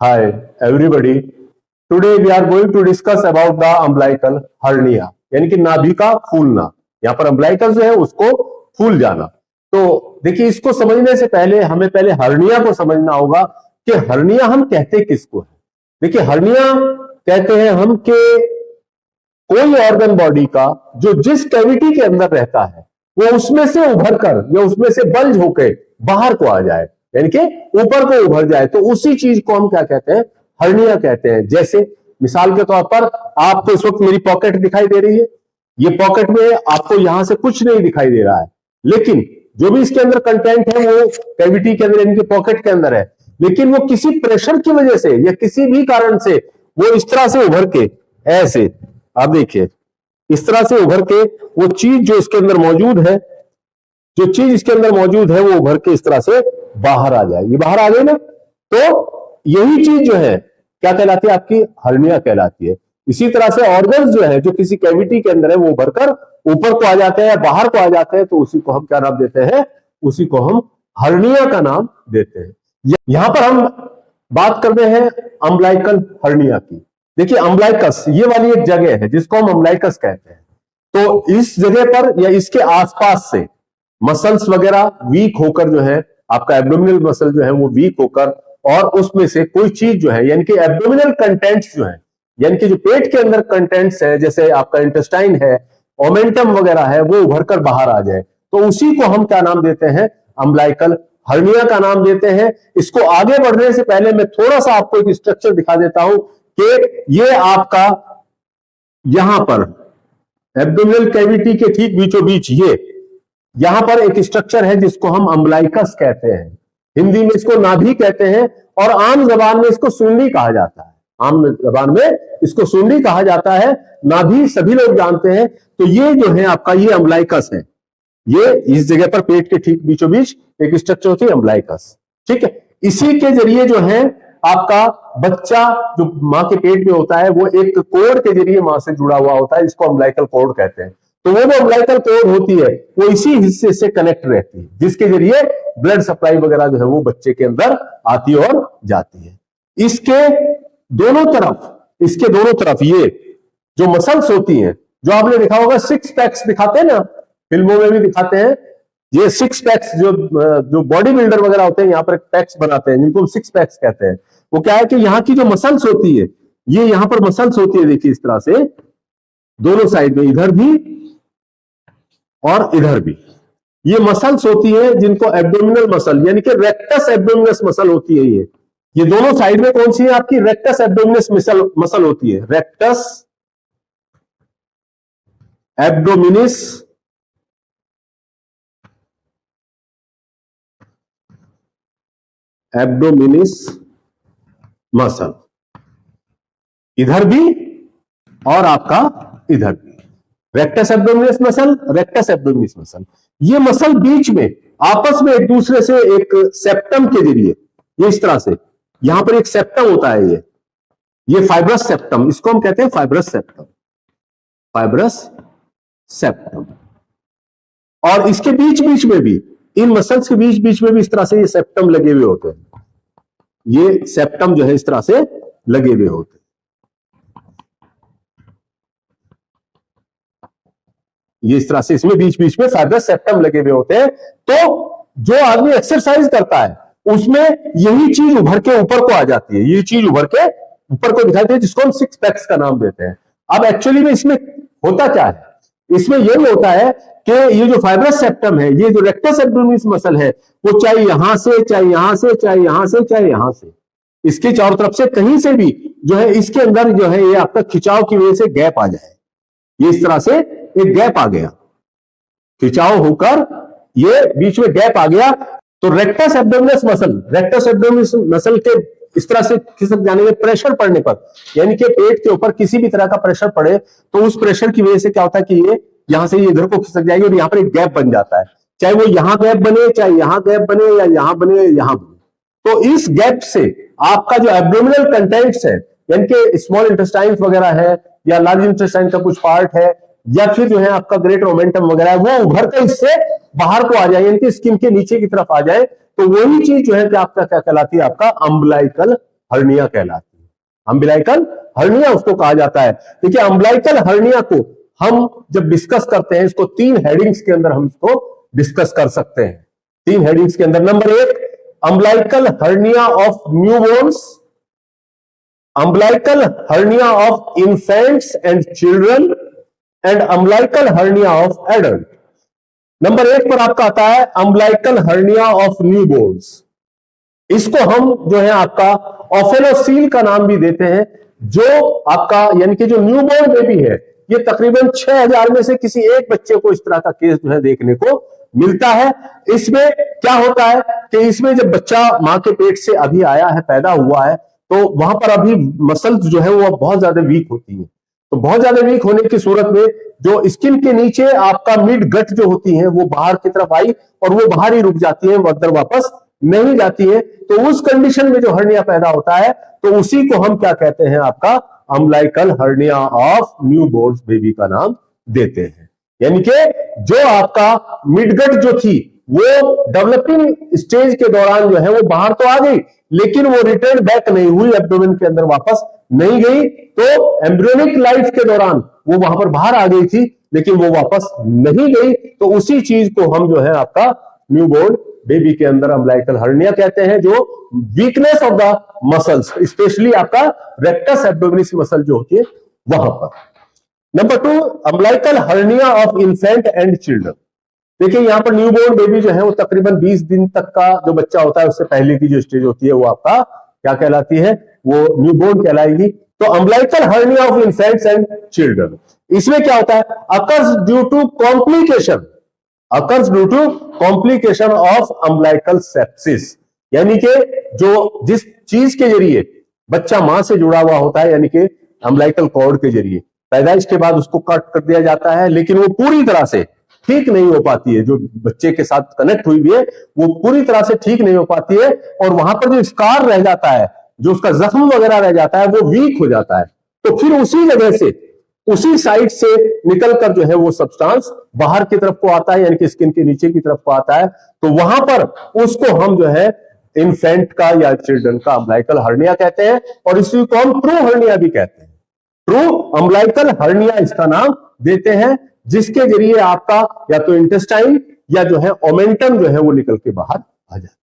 Hi everybody. Today we are going to discuss about the umbilical hernia, यानी कि नाभि का फूलना। यहाँ पर umbilical जो है उसको फूल जाना। तो देखिए, इसको समझने से पहले हमें पहले हर्निया को समझना होगा कि हर्निया हम कहते किसको है। देखिए, हर्निया कहते हैं हम कि कोई ऑर्गन बॉडी का जो जिस कैविटी के अंदर रहता है वो उसमें से उभर कर या उसमें से बल्ज होकर बाहर को आ जाए, यानी कि ऊपर को उभर जाए, तो उसी चीज को हम क्या कहते हैं, हर्निया कहते हैं। जैसे मिसाल के तौर पर आपको इस वक्त मेरी पॉकेट दिखाई दे रही है, ये पॉकेट में आपको यहां से कुछ नहीं दिखाई दे रहा है, लेकिन जो भी इसके अंदर कंटेंट है वो कैविटी के अंदर यानी कि पॉकेट के अंदर है, लेकिन वो किसी प्रेशर की वजह से या किसी भी कारण से वो इस तरह से उभर के, ऐसे आप देखिए इस तरह से उभर के वो चीज जो इसके अंदर मौजूद है, जो चीज इसके अंदर मौजूद है वो उभर के इस तरह से बाहर आ जाए। ये बाहर आ गई ना, तो यही चीज जो है क्या कहलाती है, आपकी हर्निया कहलाती है। इसी तरह से ऑर्गन्स जो है जो किसी कैविटी के अंदर है वो उभरकर ऊपर को आ जाते हैं या बाहर को आ जाते हैं, तो उसी को हम क्या नाम देते हैं, उसी को हम हर्निया का नाम देते हैं। यहां पर हम बात करते हैं अम्बलाइकल हर्निया की। देखिए, अम्बलाइकस ये वाली एक जगह है जिसको हम अम्बलाइकस कहते हैं। तो इस जगह पर या इसके आसपास से मसल्स वगैरह वीक होकर जो है, आपका एब्डोमिनल मसल जो है वो वीक होकर, और उसमें से कोई चीज जो है यानी कि एब्डोमिनल कंटेंट्स जो है, यानी कि जो पेट के अंदर कंटेंट्स है, जैसे आपका इंटेस्टाइन है, ओमेंटम वगैरह है, वो उभर कर बाहर आ जाए, तो उसी को हम क्या नाम देते हैं, अम्बलाइकल हर्निया का नाम देते हैं। इसको आगे बढ़ने से पहले मैं थोड़ा सा आपको एक स्ट्रक्चर दिखा देता हूं कि ये आपका यहां पर एब्डोमिनल कैविटी के ठीक बीचों बीच ये यहां पर एक स्ट्रक्चर है जिसको हम अम्बलाइकस कहते हैं। हिंदी में इसको नाभि कहते हैं और आम जबान में इसको सुंडी कहा जाता है। आम जबान में इसको सुंडी कहा जाता है, नाभि सभी लोग जानते हैं। तो ये जो है आपका ये अम्बलाइकस है, ये इस जगह पर पेट के ठीक बीचों बीच एक स्ट्रक्चर होती है अम्बलाइकस, ठीक है। इसी के जरिए जो है आपका बच्चा जो मां के पेट में होता है वो एक कोड के जरिए मां से जुड़ा हुआ होता है, जिसको अम्बलाइकल कोड कहते हैं। तो वो जो अम्बलाइकल कोड होती है वो इसी हिस्से से कनेक्ट रहती है, जिसके जरिए ब्लड सप्लाई वगैरह जो है वो बच्चे के अंदर आती और जाती है। इसके दोनों तरफ ये जो मसल्स होती हैं, जो आपने देखा होगा सिक्स पैक्स दिखाते हैं ना, फिल्मों में भी दिखाते हैं, ये सिक्स पैक्स जो बॉडी बिल्डर वगैरह होते हैं यहाँ पर पैक्स बनाते हैं, जिनको सिक्स पैक्स कहते हैं। वो क्या है कि यहाँ की जो मसल्स होती है, ये यहाँ पर मसल्स होती है, देखिए इस तरह से दोनों साइड में, इधर भी और इधर भी, ये मसल्स होती है जिनको एब्डोमिनल मसल यानी कि रेक्टस एब्डोमिनस मसल होती है। ये दोनों साइड में कौन सी है, आपकी रेक्टस एब्डोमिनस मसल होती है, रेक्टस एब्डोमिनिस मसल, इधर भी और आपका इधर भी, रेक्टस एब्डोमिनिस मसल। ये मसल बीच में आपस में एक दूसरे से एक सेप्टम के जरिए, ये इस तरह से यहां पर एक सेप्टम होता है, ये फाइब्रस सेप्टम, इसको हम कहते हैं फाइब्रस सेप्टम। और इसके बीच बीच में भी, इन मसल्स के बीच बीच में भी इस तरह से ये सेप्टम लगे हुए होते हैं, ये सेप्टम जो है इस तरह से लगे हुए होते हैं। ये इस तरह से इसमें बीच बीच में फाइब्रस सेप्टम लगे हुए होते हैं। तो जो आदमी एक्सरसाइज करता है उसमें यही चीज उभर के ऊपर को आ जाती है, ये चीज उभर के ऊपर को दिखाई देती है, जिसको हम सिक्स पैक्स का नाम देते हैं। अब एक्चुअली में इसमें होता क्या है, इसमें यही होता है कि ये जो फाइब्रस सेप्टम है, ये जो रेक्टस एब्डोमिनिस मसल है, वो चाहे यहां से, चाहे यहां से, चाहे यहां से, चाहे यहां से, इसके चारों तरफ से कहीं से भी जो है इसके अंदर जो है ये आपका खिंचाव की वजह से गैप आ जाए, ये इस तरह से एक गैप आ गया, खिंचाव होकर ये बीच में गैप आ गया, तो रेक्टस एब्डोमिनस मसल के इस तरह से खिसक जाने में, प्रेशर पड़ने पर, यानी कि पेट के ऊपर किसी भी तरह का प्रेशर पड़े तो उस प्रेशर की वजह से क्या होता है कि ये यहां से ये इधर को खिसक जाएगी और यहां पर एक गैप बन जाता है, चाहे वो यहां गैप बने, चाहे यहां गैप बने, या यहां बने, यहां बने। तो इस गैप से आपका जो एब्डोमिनल कंटेंट्स है, यानी कि स्मॉल इंटेस्टाइन वगैरह है या लार्ज इंटेस्टाइन का कुछ पार्ट है, या फिर जो है आपका ग्रेट ओमेंटम वगैरह, वो उभर कर इससे बाहर को आ जाए, यानी कि स्किन के नीचे की तरफ आ जाए, तो वही चीज जो है कि आपका क्या कहलाती है, आपका अम्बलाइकल हर्निया कहलाती है। अम्बिलाइकल हर्निया उसको कहा जाता है। देखिए अम्बिलाइकल हर्निया को हम जब डिस्कस करते हैं, इसको 3 हेडिंग्स के अंदर हम इसको डिस्कस कर सकते हैं। 3 हेडिंग्स के अंदर, number 1 umbilical hernia of newborns, umbilical hernia of infants and children and umbilical hernia of adult। Number 1 पर आपका आता है umbilical hernia of newborns। इसको हम जो है आपका ऑफेलोसील का नाम भी देते हैं, जो आपका यानी कि जो न्यूबॉर्न बेबी है, ये तकरीबन 6000 में से किसी एक बच्चे को इस तरह का केस जो है देखने को मिलता है। इसमें क्या होता है कि इसमें जब बच्चा मां के पेट से अभी आया है, पैदा हुआ है, तो वहां पर अभी मसल्स जो है वो बहुत ज्यादा वीक होती है। तो बहुत ज्यादा वीक होने की सूरत में जो स्किन के नीचे आपका मिड गट जो होती है वो बाहर की तरफ आई और वो बाहर ही रुक जाती है, अंदर वापस नहीं जाती है। तो उस कंडीशन में जो हर्निया पैदा होता है, तो उसी को हम क्या कहते हैं, आपका अम्बिलाइकल हर्निया ऑफ न्यूबॉर्न बेबी का नाम देते हैं। यानी कि जो आपका मिडगट जो थी वो डेवलपिंग स्टेज के दौरान जो है वो बाहर तो आ गई, लेकिन वो रिटर्न बैक नहीं हुई, एब्डोमेन के अंदर वापस नहीं गई। तो एम्ब्रियोनिक लाइफ के दौरान वो वहां पर बाहर आ गई थी, लेकिन वो वापस नहीं गई। तो उसी चीज को हम जो है आपका न्यूबॉर्न बेबी के अंदर अम्बिलाइकल हर्निया कहते हैं, जो weakness of the muscles, specially आपका रेक्टस एब्डोमिनिस मसल जो होती है वहां पर। Number 2 umbilical hernia of infant and children. देखिए यहां पर न्यूबॉर्न बेबी जो है वो तकरीबन 20 दिन तक का जो बच्चा होता है, उससे पहले की जो स्टेज होती है वो आपका क्या कहलाती है, वो न्यूबॉर्न कहलाएगी। तो umbilical hernia of infants and children, इसमें क्या होता है, occurs due to complication, occurs due to complication of umbilical sepsis. यानी कि जो जिस चीज के जरिए बच्चा मां से जुड़ा हुआ होता है, यानी कि अम्बिलाइकल कॉर्ड के जरिए पैदाइश के बाद उसको कट कर दिया जाता है, लेकिन वो पूरी तरह से ठीक नहीं हो पाती है, जो बच्चे के साथ कनेक्ट हुई हुई है वो पूरी तरह से ठीक नहीं हो पाती है, और वहां पर जो स्कार रह जाता है, जो उसका जख्म वगैरह रह जाता है, वो वीक हो जाता है। तो फिर उसी जगह से, उसी साइड से निकलकर जो है वो सब्सटेंस बाहर की तरफ को आता है, यानी कि स्किन के नीचे की तरफ को आता है। तो वहां पर उसको हम जो है इन्फेंट का या चिल्ड्रन का अम्बिलाइकल हर्निया कहते हैं, और इसी को हम ट्रू हर्निया भी कहते हैं। ट्रू अम्बिलाइकल हर्निया इसका नाम देते हैं, जिसके जरिए आपका या तो इंटेस्टाइन या जो है ओमेंटम जो है वो निकल के बाहर आ जाता है।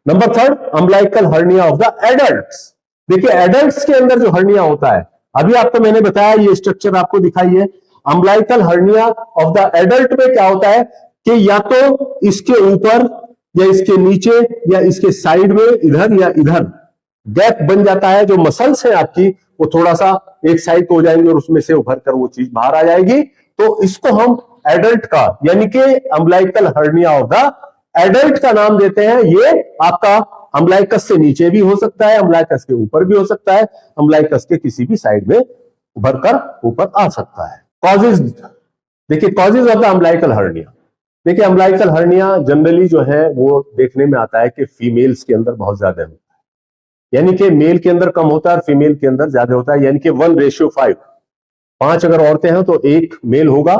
Number 3 umbilical hernia of the adults. देखिए एडल्ट्स के अंदर जो हर्निया होता है, अभी आपको मैंने बताया, ये स्ट्रक्चर आपको दिखाई है। अम्बिलाइकल हर्निया ऑफ द एडल्ट में क्या होता है कि या तो इसके ऊपर या इसके नीचे या इसके साइड में, इधर या इधर गैप बन जाता है। जो मसल्स है आपकी वो थोड़ा सा एक साइड को हो जाएंगे और उसमें से उभर कर वो चीज बाहर आ जाएगी। तो इसको हम एडल्ट का यानी कि अम्बिलाइकल हर्निया ऑफ द एडल्ट का नाम देते हैं। ये आपका अम्बिलाइकस से नीचे भी हो सकता है, अम्बिलाइकस के ऊपर भी हो सकता है, अम्बिलाइकस के किसी भी साइड में उभर कर ऊपर आ सकता है। कॉजेज, देखिए कॉजेज ऑफ द अम्बिलाइकल हर्निया। देखिए अम्बिलाइकल हर्निया जनरली जो है वो देखने में आता है कि फीमेल्स के अंदर बहुत ज्यादा होता है, यानी कि मेल के अंदर कम होता है और फीमेल के अंदर ज्यादा होता है, यानी कि 1:5। 5 अगर औरतें हैं तो 1 मेल होगा,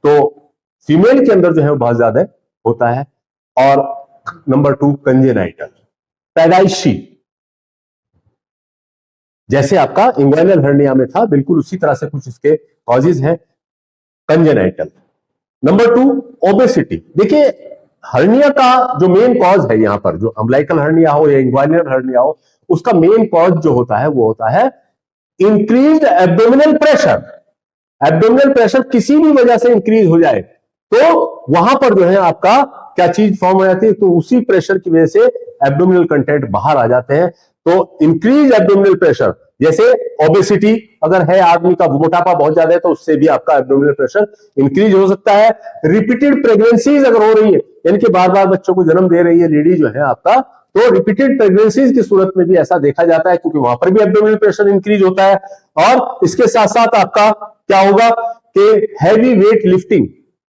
तो फीमेल के अंदर जो है वो बहुत ज्यादा होता है। और नंबर 2 कंजेनाइटल, पैदाइशी, जैसे आपका इंग्वाइनल हर्निया में था, बिल्कुल उसी तरह से कुछ इसके कॉजेज हैं, कंजेनाइटल। Number 2 obesity. देखिए हर्निया का जो मेन कॉज है यहां पर, जो अम्बिलाइकल हर्निया हो या इंग्वाइनल हर्निया हो, उसका मेन कॉज जो होता है वो होता है increased abdominal pressure. Abdominal pressure किसी भी वजह से इंक्रीज हो जाए तो वहां पर जो है आपका क्या चीज फॉर्म हो जाती है, तो उसी प्रेशर की वजह से एब्डोमिनल कंटेंट बाहर आ जाते हैं। तो इंक्रीज एब्डोमिनल प्रेशर, जैसे ओबेसिटी अगर है, आदमी का मोटापा बहुत ज्यादा है, तो उससे भी आपका एब्डोमिनल प्रेशर इंक्रीज हो सकता है। रिपीटेड प्रेगनेंसीज अगर हो रही है, यानी कि बार बार बच्चों को जन्म दे रही है लेडी जो है आपका, तो रिपीटेड प्रेगनेंसीज की सूरत में भी ऐसा देखा जाता है, क्योंकि वहां पर भी एब्डोमिनल प्रेशर इंक्रीज होता है। और इसके साथ साथ आपका क्या होगा कि हैवी वेट लिफ्टिंग,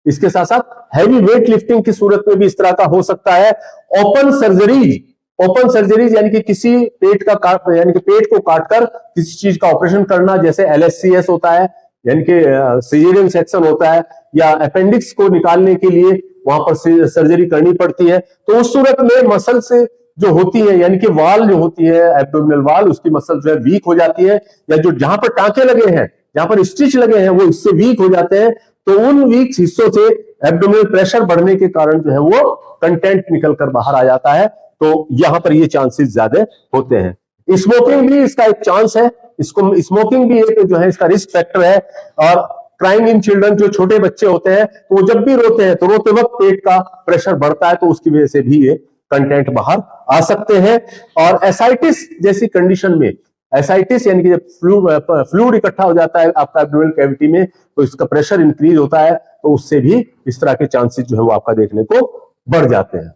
इसके साथ साथ हैवी वेट लिफ्टिंग की सूरत में भी इस तरह का हो सकता है। ओपन सर्जरीज, ओपन सर्जरीज यानी कि किसी पेट का यानी कि पेट को काटकर किसी चीज का ऑपरेशन करना, जैसे LSCS होता है, यानी कि सिजेरियन सेक्शन होता है, या अपेंडिक्स को निकालने के लिए वहां पर सर्जरी करनी पड़ती है। तो उस सूरत में मसल से जो होती है, यानी कि वाल जो होती है, एब्डोमिनल वाल, उसकी मसल जो है वीक हो जाती है, या जो जहां पर टांके लगे हैं, जहां पर स्टिच लगे हैं, वो इससे वीक हो जाते हैं। तो उन वीक हिस्सों से एब्डोमिनल प्रेशर बढ़ने के कारण जो है वो कंटेंट निकल कर बाहर आ जाता है। तो यहां पर ये चांसेस ज्यादा होते हैं। स्मोकिंग भी इसका एक चांस है, इसको स्मोकिंग भी एक जो है इसका रिस्क फैक्टर है। और क्राइंग इन चिल्ड्रन, जो छोटे बच्चे होते हैं, तो वो जब भी रोते हैं तो रोते वक्त पेट का प्रेशर बढ़ता है, तो उसकी वजह से भी ये कंटेंट बाहर आ सकते हैं। और एसाइटिस जैसी कंडीशन में, एसाइटिस यानी कि जब फ्लूइड इकट्ठा हो जाता है आपका एब्डोमिनल कैविटी में, तो इसका प्रेशर इंक्रीज होता है, तो उससे भी इस तरह के चांसेस जो है वो आपका देखने को बढ़ जाते हैं।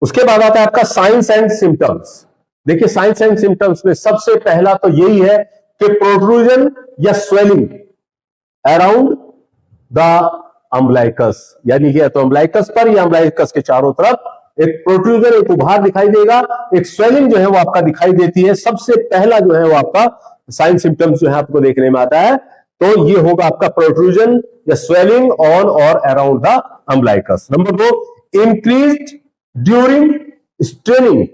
उसके बाद आता है आपका साइंस एंड सिम्टम्स। देखिए साइंस एंड सिम्टम्स में सबसे पहला तो यही है कि प्रोट्रूजन या स्वेलिंग अराउंड द अम्बलाइकस, यानी कि तो अम्बलाइकस पर या अम्बलाइकस के चारों तरफ एक प्रोट्रूजन, एक उभार दिखाई देगा, एक स्वेलिंग जो है वो आपका दिखाई देती है। सबसे पहला जो है वो आपका साइन सिम्टम्स जो है आपको देखने में आता है, तो ये होगा आपका प्रोट्रूजन या स्वेलिंग ऑन और around the umbilicus. Number 2, increased during straining,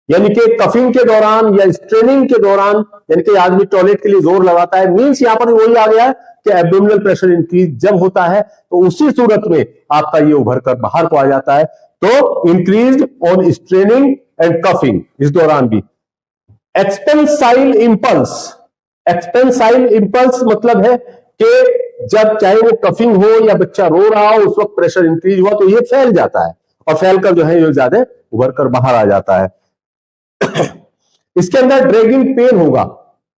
यानी कि कफिंग के दौरान या स्ट्रेनिंग के दौरान, यानी कि आदमी टॉयलेट के लिए जोर लगाता है, मीन्स यहां पर वही आ गया कि एब्डोमिनल प्रेशर इंक्रीज जब होता है, तो उसी सूरत में आपका ये उभर कर बाहर को आ जाता है। तो increased on straining and coughing, इस दौरान भी। एक्सपेंसाइल इंपल्स, एक्सपेंसाइल इंपल्स मतलब है कि जब चाहे वो कफिंग हो या बच्चा रो रहा हो, उस वक्त प्रेशर इंक्रीज हुआ तो ये फैल जाता है, और फैलकर जो है ये ज्यादा उभर कर बाहर आ जाता है। इसके अंदर ड्रैगिंग पेन होगा,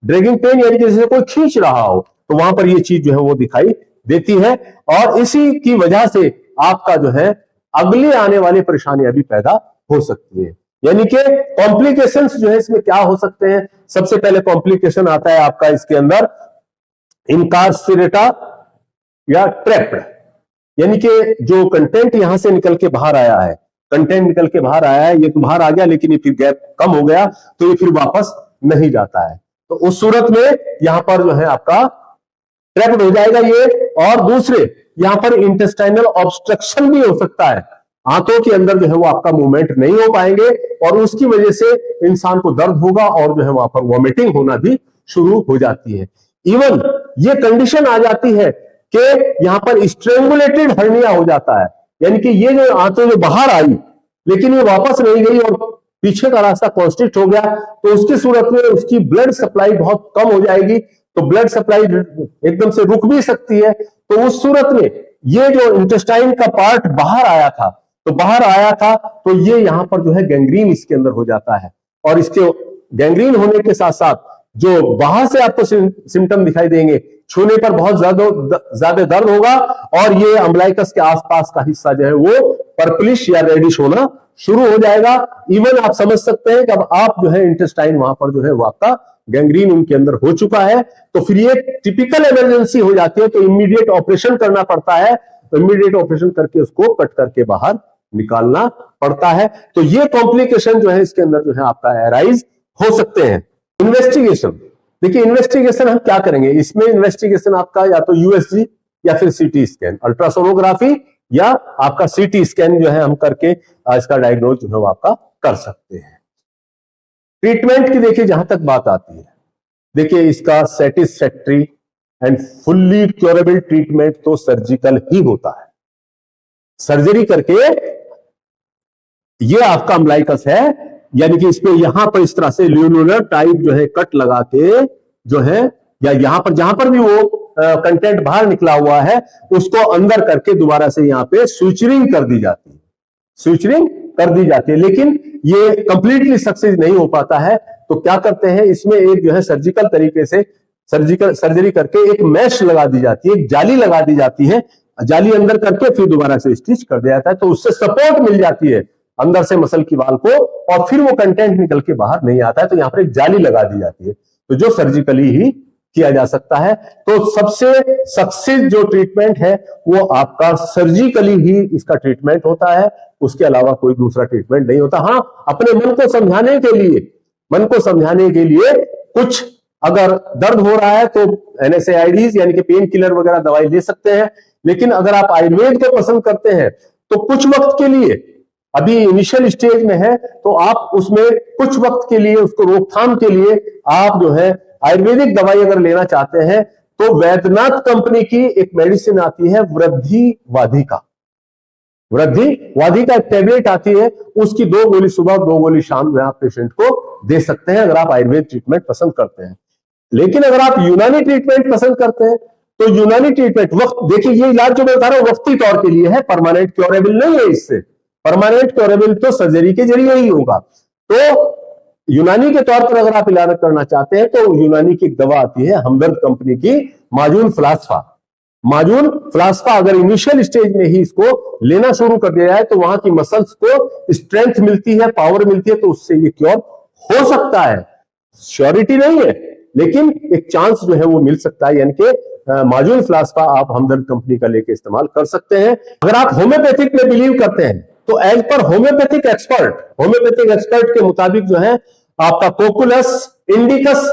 ड्रैगिंग पेन यानी जैसे कोई खींच रहा हो, तो वहां पर ये चीज जो है वो दिखाई देती है, और इसी की वजह से आपका जो है अगले आने वाली परेशानियां भी पैदा हो सकती है। यानी कि कॉम्प्लिकेशंस जो है इसमें क्या हो सकते हैं। सबसे पहले कॉम्प्लिकेशन आता है आपका इसके अंदर इनकार्सिरेटा या ट्रैप्ड, यानी कि जो कंटेंट यहां से निकल के बाहर आया है, कंटेंट निकल के बाहर आया है, ये तो बाहर आ गया, लेकिन ये फिर गैप कम हो गया, तो ये फिर वापस नहीं जाता है, तो उस सूरत में यहां पर जो है आपका ट्रैप्ड हो जाएगा ये। और दूसरे यहां पर इंटेस्टाइनल ऑब्स्ट्रक्शन भी हो सकता है, आंतों के अंदर जो है वो आपका मूवमेंट नहीं हो पाएंगे, और उसकी वजह से इंसान को दर्द होगा, और जो है वहां पर वॉमिटिंग होना भी शुरू हो जाती है। इवन ये कंडीशन आ जाती है कि यहां पर स्ट्रेंगुलेटेड हर्निया हो जाता है, यानी कि ये जो आंतें जो बाहर आई लेकिन ये वापस नहीं गई और पीछे का रास्ता कॉन्स्ट्रिक्ट हो गया, तो उसकी सूरत में उसकी ब्लड सप्लाई बहुत कम हो जाएगी, तो ब्लड सप्लाई एकदम से रुक भी सकती है। तो उस सूरत में ये जो इंटेस्टाइन का पार्ट बाहर आया था, तो बाहर आया था, तो ये यहां पर जो है गैंग्रीन इसके अंदर हो जाता है, और इसके गैंग्रीन होने के साथ साथ जो बाहर से आपको सिम्टम दिखाई देंगे, छूने पर बहुत ज्यादा दर्द होगा, और ये अम्बलाइकस के आसपास का हिस्सा जो है वो पर्पलिश या रेडिश होना शुरू हो जाएगा। इवन आप समझ सकते हैं कि अब आप जो है इंटेस्टाइन वहां पर जो है वो आपका गैंग्रीन उनके अंदर हो चुका है, तो फिर ये टिपिकल इमरजेंसी हो जाती है, तो इमीडिएट ऑपरेशन करना पड़ता है, तो इमीडिएट ऑपरेशन करके उसको कट करके बाहर निकालना पड़ता है। तो ये कॉम्प्लिकेशन जो है इसके अंदर जो है आपका एराइज हो सकते हैं। इन्वेस्टिगेशन, देखिए इन्वेस्टिगेशन हम क्या करेंगे इसमें, इन्वेस्टिगेशन आपका या तो यूएसजी या फिर सीटी स्कैन, अल्ट्रासोनोग्राफी या आपका सीटी स्कैन जो है हम करके इसका डायग्नोज जो है वो आपका कर सकते हैं। ट्रीटमेंट की देखिए जहां तक बात आती है, देखिए इसका satisfactory and fully curable treatment तो सर्जिकल ही होता है। सर्जरी करके ये आपका अम्बलाइकस है, यानी कि इसमें यहां पर इस तरह से ल्यूनुलर टाइप जो है कट लगा के जो है, या यहां पर जहां पर भी वो कंटेंट बाहर निकला हुआ है उसको अंदर करके दोबारा से यहां पे सुचरिंग कर दी जाती है, सुचरिंग कर दी जाती है, लेकिन ये कंप्लीटली सक्सेस नहीं हो पाता है। तो क्या करते हैं इसमें एक जो है सर्जिकल तरीके से सर्जिकल सर्जरी करके एक मैश लगा दी जाती है, एक जाली लगा दी जाती है, जाली अंदर करके फिर दोबारा से स्टिच कर दिया जाता है, तो उससे सपोर्ट मिल जाती है अंदर से मसल की वाल को, और फिर वो कंटेंट निकल के बाहर नहीं आता है, तो यहां पर एक जाली लगा दी जाती है, तो जो सर्जिकली ही किया जा सकता है। तो सबसे सक्सेस जो ट्रीटमेंट है वो आपका सर्जिकली ही इसका ट्रीटमेंट होता है, उसके अलावा कोई दूसरा ट्रीटमेंट नहीं होता। हाँ, अपने मन को समझाने के लिए कुछ अगर दर्द हो रहा है तो एनएसएआईडीज यानी कि पेन किलर वगैरह दवाई ले सकते हैं, लेकिन अगर आप आयुर्वेद को पसंद करते हैं तो कुछ वक्त के लिए अभी इनिशियल स्टेज में है, तो आप उसमें कुछ वक्त के लिए उसको रोकथाम के लिए आप जो है आयुर्वेदिक दवाई अगर लेना चाहते हैं तो वैद्यनाथ कंपनी की एक मेडिसिन आती है वृद्धि वाधिका। वृद्धि वाधिका एक टैबलेट आती है, उसकी 2 गोली सुबह 2 गोली शाम में आप पेशेंट को दे सकते हैं अगर आप आयुर्वेद ट्रीटमेंट पसंद करते हैं। लेकिन अगर आप यूनानी ट्रीटमेंट पसंद करते हैं तो यूनानी ट्रीटमेंट वक्त, देखिए ये इलाज जो मैं बता रहा हूं वक्ती तौर के लिए है, परमानेंट क्योरेबल नहीं है। इससे परमानेंट क्योरेबल तो सर्जरी के जरिए ही होगा। तो यूनानी के तौर पर अगर आप इलाज करना चाहते हैं तो यूनानी की एक दवा आती है हमदर्द कंपनी की माजून फ्लास्फा। माजून फ्लास्फा अगर इनिशियल स्टेज में ही इसको लेना शुरू कर दिया जाए तो वहां की मसल्स को स्ट्रेंथ मिलती है, पावर मिलती है, तो उससे ये क्योर हो सकता है। श्योरिटी नहीं है लेकिन एक चांस जो है वो मिल सकता है। यानी कि माजून फ्लास्फा आप हमदर्द कंपनी का लेके इस्तेमाल कर सकते हैं। अगर आप होम्योपैथिक में बिलीव करते हैं तो एज पर होम्योपैथिक एक्सपर्ट के मुताबिक जो है आपका कोकुलस इंडिकस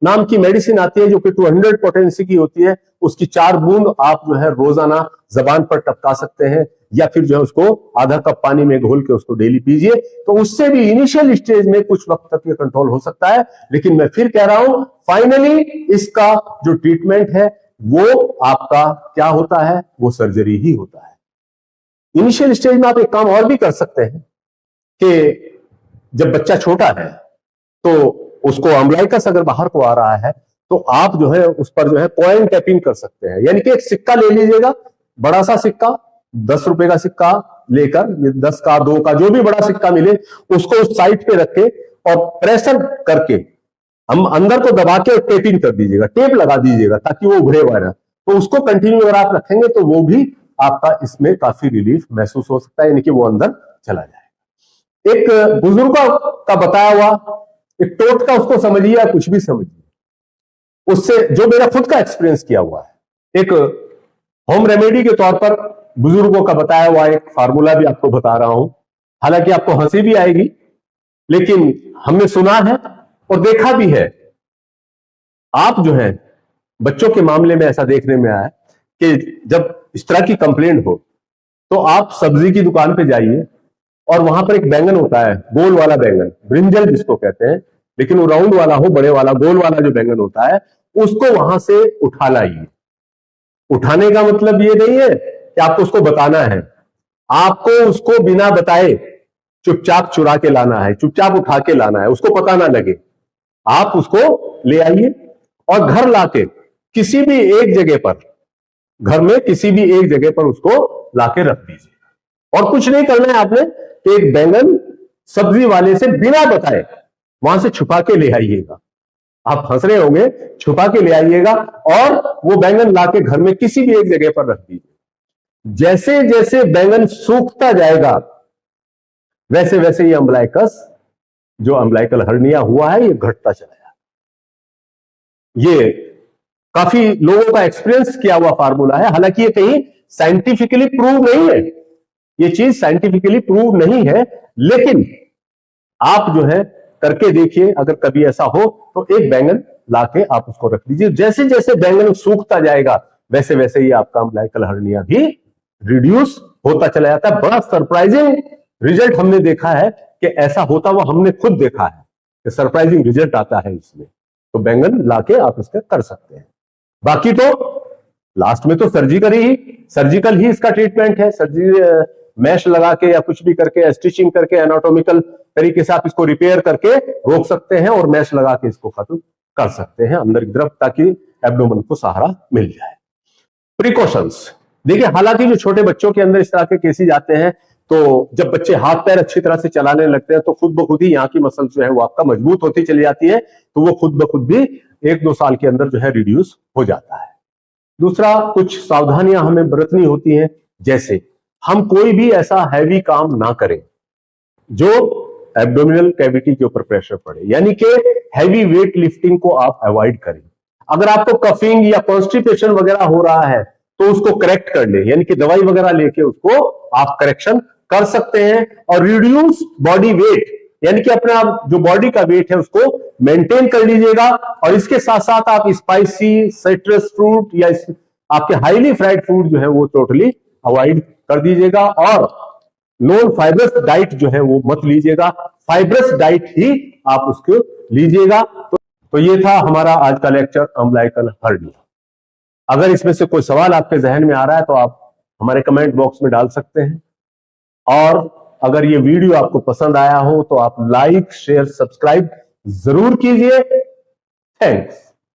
नाम की मेडिसिन आती है जो कि 200 पोटेंसी की होती है। उसकी 4 बूंद आप जो है रोजाना जबान पर टपका सकते हैं या फिर जो है उसको आधा कप पानी में घोल के उसको डेली पीजिए, तो उससे भी इनिशियल स्टेज में कुछ वक्त तक ये कंट्रोल हो सकता है। लेकिन मैं फिर कह रहा हूं फाइनली इसका जो ट्रीटमेंट है वो आपका क्या होता है, वो सर्जरी ही होता है। इनिशियल स्टेज में आप एक काम और भी कर सकते हैं कि जब बच्चा छोटा है तो उसको अम्बलाइकस अगर बाहर को आ रहा है तो आप जो है उस पर जो है कॉइन टैपिंग कर सकते हैं। यानी कि एक सिक्का ले लीजिएगा, बड़ा सा सिक्का, 10 रुपए का सिक्का लेकर, ये 10 का 2 का जो भी बड़ा सिक्का मिले उसको उस साइड पे रखे और प्रेशर करके हम अंदर को दबा के टेपिंग कर दीजिएगा, टेप लगा दीजिएगा ताकि वो उभरे हुआ रहे। तो उसको कंटिन्यू अगर आप रखेंगे तो वो भी आपका इसमें काफी रिलीफ महसूस हो सकता है, यानी कि वो अंदर चला जाएगा। एक बुजुर्ग का बताया हुआ एक टोटका उसको समझिए या कुछ भी समझिए, उससे जो मेरा खुद का एक्सपीरियंस किया हुआ है, एक होम रेमेडी के तौर पर बुजुर्गों का बताया हुआ एक फार्मूला भी आपको बता रहा हूं। हालांकि आपको हंसी भी आएगी लेकिन हमने सुना है और देखा भी है। आप जो है बच्चों के मामले में ऐसा देखने में आया कि जब इस तरह की कंप्लेंट हो तो आप सब्जी की दुकान पे जाइए और वहां पर एक बैंगन होता है, गोल वाला बैंगन, ब्रिंजल जिसको कहते हैं, लेकिन वो राउंड वाला हो, बड़े वाला गोल वाला जो बैंगन होता है उसको वहां से उठा लाइए। उठाने का मतलब ये नहीं है कि आपको उसको बताना है, आपको उसको बिना बताए चुपचाप चुरा के लाना है, चुपचाप उठा के लाना है, उसको पता ना लगे। आप उसको ले आइए और घर लाके किसी भी एक जगह पर, घर में किसी भी एक जगह पर उसको लाके रख दीजिए। और कुछ नहीं करना है आपने, एक बैंगन सब्जी वाले से बिना बताए वहां से छुपा के ले आइएगा। आप हंस रहे होंगे, छुपा के ले आइएगा और वो बैंगन लाके घर में किसी भी एक जगह पर रख दीजिए। जैसे जैसे बैंगन सूखता जाएगा वैसे वैसे ये अम्बलाइकस, जो अम्बलाइकल हर्निया हुआ है, ये घटता चला जाएगा। ये काफी लोगों का एक्सपीरियंस किया हुआ फार्मूला है। हालांकि ये कहीं साइंटिफिकली प्रूव नहीं है, ये चीज साइंटिफिकली प्रूव नहीं है, लेकिन आप जो है करके देखिए। अगर कभी ऐसा हो तो एक बैंगन लाके आप उसको रख दीजिए। जैसे जैसे बैंगन सूखता जाएगा वैसे वैसे ही आपका अम्बलाइकल हर्निया भी रिड्यूस होता चला जाता है। बड़ा सरप्राइजिंग रिजल्ट हमने देखा है कि ऐसा होता हुआ हमने खुद देखा है कि सरप्राइजिंग रिजल्ट आता है इसमें। तो बैंगन लाके आप इसका कर सकते हैं। बाकी तो लास्ट में तो सर्जिकल ही इसका ट्रीटमेंट है। सर्जरी मैश लगा के या कुछ भी करके, स्टिचिंग करके, एनाटॉमिकल तरीके से आप इसको रिपेयर करके रोक सकते हैं और मैश लगा के इसको खत्म कर सकते हैं अंदर की तरफ, ताकि एब्डोमेन को सहारा मिल जाए। प्रिकॉशंस देखिए, हालांकि जो छोटे बच्चों के अंदर इस तरह के केसेज आते हैं तो जब बच्चे हाथ पैर अच्छी तरह से चलाने लगते हैं तो खुद ब खुद ही यहाँ की मसल जो है वो आपका मजबूत होती चली जाती है, तो वो खुद ब खुद भी 1-2 साल के अंदर जो है रिड्यूस हो जाता है। दूसरा, कुछ सावधानियां हमें बरतनी होती हैं, जैसे हम कोई भी ऐसा हैवी काम ना करें जो एब्डोमिनल कैविटी के ऊपर प्रेशर पड़े, यानी कि हैवी वेट लिफ्टिंग को आप अवॉइड करें। अगर आपको कफिंग या कॉन्स्टिपेशन वगैरह हो रहा है तो उसको करेक्ट कर ले, यानी कि दवाई वगैरह लेके उसको आप करेक्शन कर सकते हैं। और रिड्यूस बॉडी वेट, यानी कि अपना जो बॉडी का वेट है उसको मेंटेन कर लीजिएगा। और इसके साथ साथ आप स्पाइसी, साइट्रस फ्रूट या आपके हाईली फ्राइड फूड जो है वो टोटली अवॉइड कर दीजिएगा। और नॉन फाइब्रस डाइट जो है वो मत लीजिएगा, फाइब्रस डाइट ही आप उसको लीजिएगा। तो ये था हमारा आज का लेक्चर अम्बिलिकल हर्निया। अगर इसमें से कोई सवाल आपके जहन में आ रहा है तो आप हमारे कमेंट बॉक्स में डाल सकते हैं, और अगर ये वीडियो आपको पसंद आया हो तो आप लाइक शेयर सब्सक्राइब जरूर कीजिए। थैंक्स।